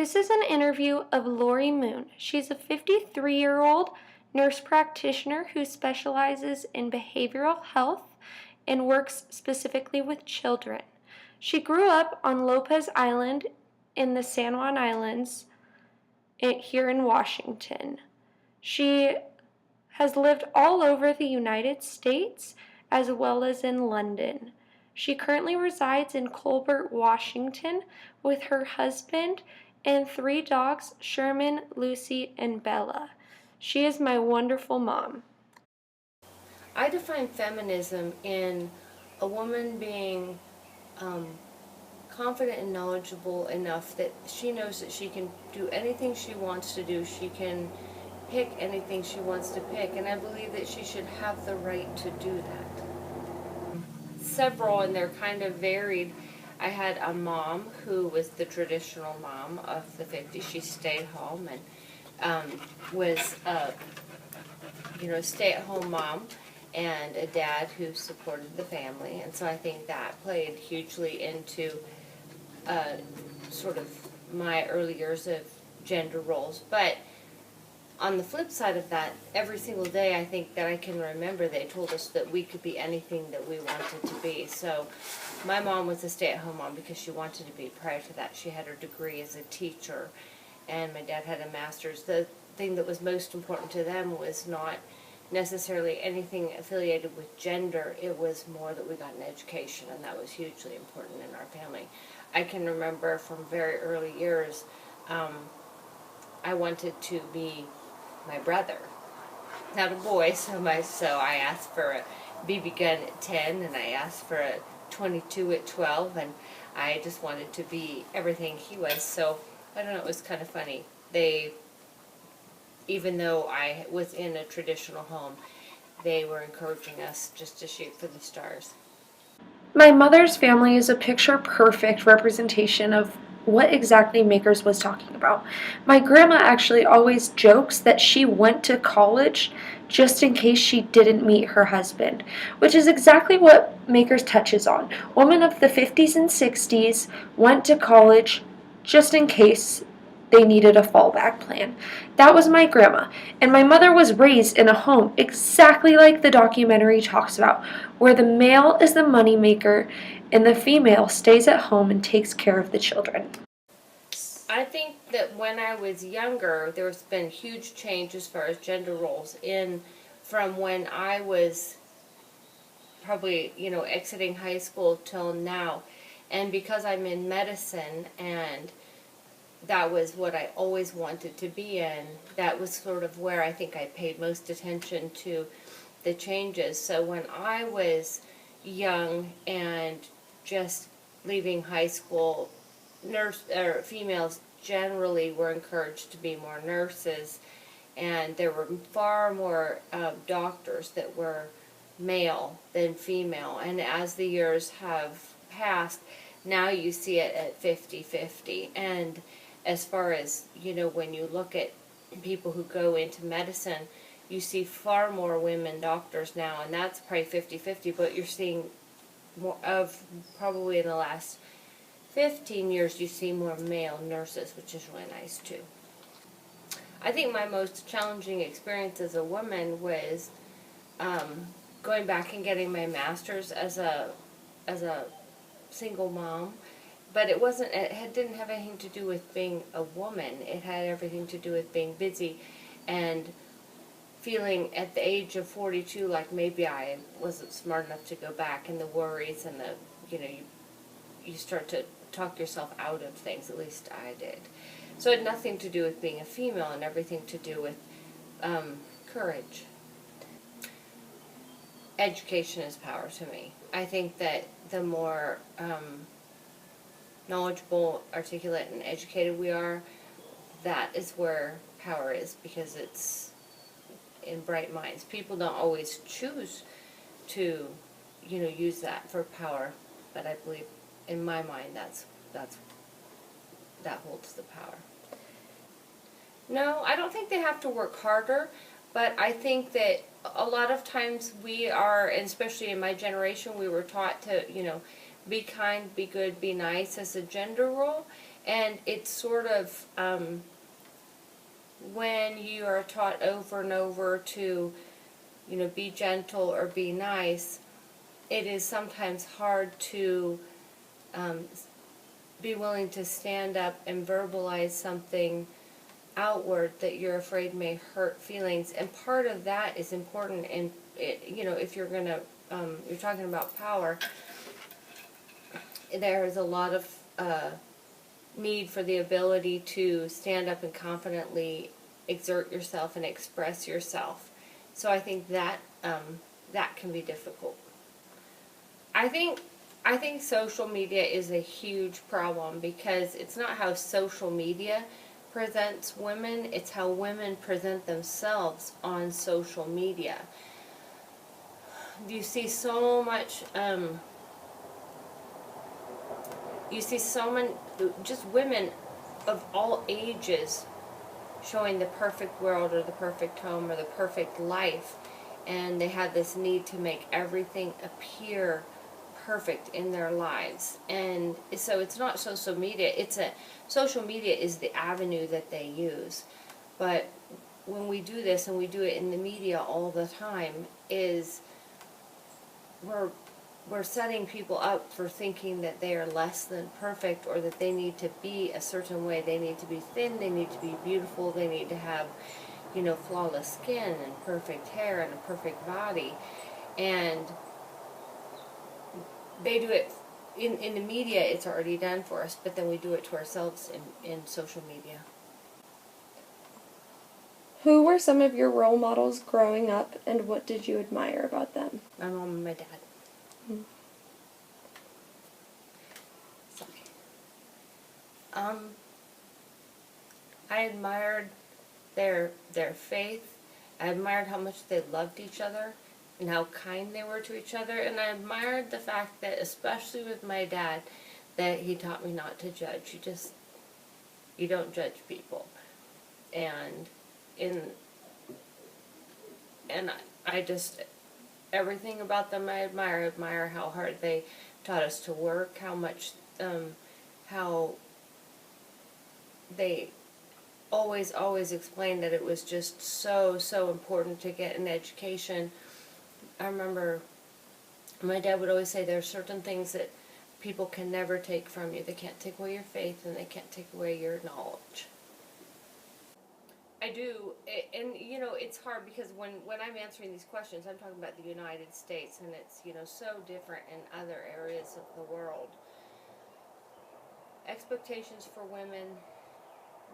This is an interview of Lori Moon. She's a 53-year-old nurse practitioner who specializes in behavioral health and works specifically with children. She grew up on Lopez Island in the San Juan Islands here in Washington. She has lived all over the United States as well as in London. She currently resides in Colbert, Washington with her husband and 3 dogs, Sherman, Lucy, and Bella. She is my wonderful mom. I define feminism in a woman being confident and knowledgeable enough that she knows that she can do anything she wants to do. She can pick anything she wants to pick, and I believe that she should have the right to do that. Several, and they're kind of varied. I had a mom who was the traditional mom of the 50s. She stayed home and was a stay-at-home mom, and a dad who supported the family. And so I think that played hugely into sort of my early years of gender roles. But on the flip side of that, every single day I think that I can remember they told us that we could be anything that we wanted to be. So my mom was a stay-at-home mom because she wanted to be. Prior to that, she had her degree as a teacher, and my dad had a master's. The thing that was most important to them was not necessarily anything affiliated with gender. It was more that we got an education, and that was hugely important in our family. I can remember from very early years, I wanted to be my brother. Not a boy, so I asked for a BB gun at 10, and I asked for a 22 at 12, and I just wanted to be everything he was. So I don't know, it was kind of funny. Even though I was in a traditional home, they were encouraging us just to shoot for the stars. My mother's family is a picture-perfect representation of what exactly Makers was talking about. My grandma actually always jokes that she went to college just in case she didn't meet her husband, which is exactly what Makers touches on. Women of the 50s and 60s went to college just in case they needed a fallback plan. That was my grandma. And my mother was raised in a home exactly like the documentary talks about, where the male is the moneymaker and the female stays at home and takes care of the children. I think that when I was younger, there's been huge change as far as gender roles from when I was probably, exiting high school till now. And because I'm in medicine, and that was what I always wanted to be in, that was sort of where I think I paid most attention to the changes. So when I was young and just leaving high school, females generally were encouraged to be more nurses, and there were far more doctors that were male than female. And as the years have passed, now you see it at 50-50. And as far as, when you look at people who go into medicine, you see far more women doctors now, and that's probably 50-50, but you're seeing more of, probably in the last 15 years, you see more male nurses, which is really nice too. I think my most challenging experience as a woman was going back and getting my master's as a single mom. But it didn't have anything to do with being a woman. It had everything to do with being busy and feeling at the age of 42 like maybe I wasn't smart enough to go back, and the worries and you start to talk yourself out of things. At least I did. So it had nothing to do with being a female and everything to do with courage. Education is power to me. I think that the more knowledgeable, articulate, and educated we are, that is where power is, because it's in bright minds. People don't always choose to, use that for power, but I believe, in my mind, that holds the power. No, I don't think they have to work harder, but I think that a lot of times we are, and especially in my generation, we were taught to, be kind, be good, be nice as a gender role, And it's sort of when you are taught over and over to, be gentle or be nice, it is sometimes hard to um, be willing to stand up and verbalize something outward that you're afraid may hurt feelings. And part of that is important. And if you're gonna, you're talking about power, there is a lot of need for the ability to stand up and confidently exert yourself and express yourself. So I think that that can be difficult. I think social media is a huge problem because it's not how social media presents women, it's how women present themselves on social media. You see so much, you see so many, just women of all ages showing the perfect world or the perfect home or the perfect life, and they have this need to make everything appear perfect in their lives. And so it's not social media, social media is the avenue that they use. But when we do this, and we do it in the media all the time, is we're setting people up for thinking that they are less than perfect, or that they need to be a certain way. They need to be thin, they need to be beautiful, they need to have, flawless skin and perfect hair and a perfect body. And they do it in the media, it's already done for us, but then we do it to ourselves in social media. Who were some of your role models growing up, and what did you admire about them? My mom and my dad. Mm. Sorry. I admired their faith. I admired how much they loved each other and how kind they were to each other. And I admired the fact that, especially with my dad, that he taught me not to judge. You don't judge people. And I just, everything about them I admire. I admire how hard they taught us to work, how much, how they always explained that it was just so important to get an education. I remember my dad would always say there are certain things that people can never take from you. They can't take away your faith, and they can't take away your knowledge. I do, and it's hard because when I'm answering these questions, I'm talking about the United States, and it's so different in other areas of the world. Expectations for women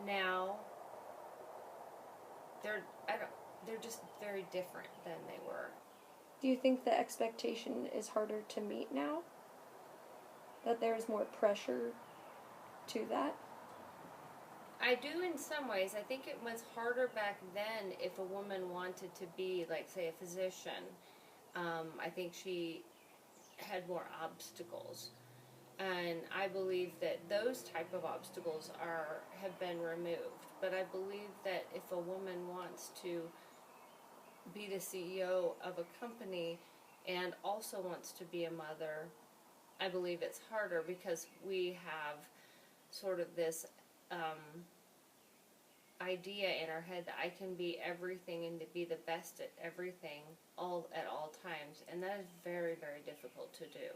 now, they're just very different than they were. Do you think the expectation is harder to meet now? That there's more pressure to that? I do in some ways. I think it was harder back then if a woman wanted to be, like, say, a physician. I think she had more obstacles. And I believe that those type of obstacles have been removed. But I believe that if a woman wants to be the CEO of a company and also wants to be a mother, I believe it's harder because we have sort of this idea in our head that I can be everything and to be the best at everything at all times, and that is very, very difficult to do.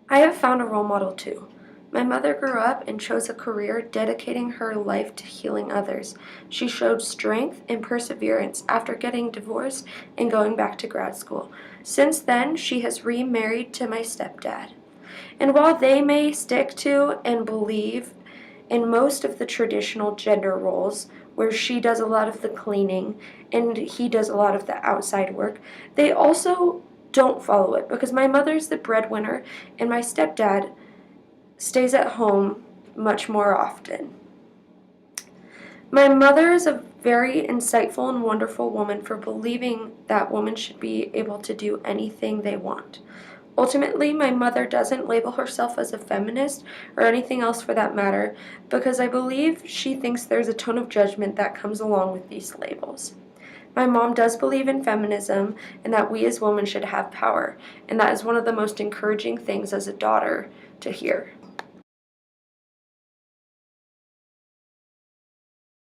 I have found a role model too. My mother grew up and chose a career dedicating her life to healing others. She showed strength and perseverance after getting divorced and going back to grad school. Since then, she has remarried to my stepdad. And while they may stick to and believe in most of the traditional gender roles, where she does a lot of the cleaning and he does a lot of the outside work, they also don't follow it because my mother's the breadwinner and my stepdad stays at home much more often. My mother is a very insightful and wonderful woman for believing that women should be able to do anything they want. Ultimately, my mother doesn't label herself as a feminist or anything else for that matter because I believe she thinks there's a tone of judgment that comes along with these labels. My mom does believe in feminism and that we as women should have power, and that is one of the most encouraging things as a daughter to hear.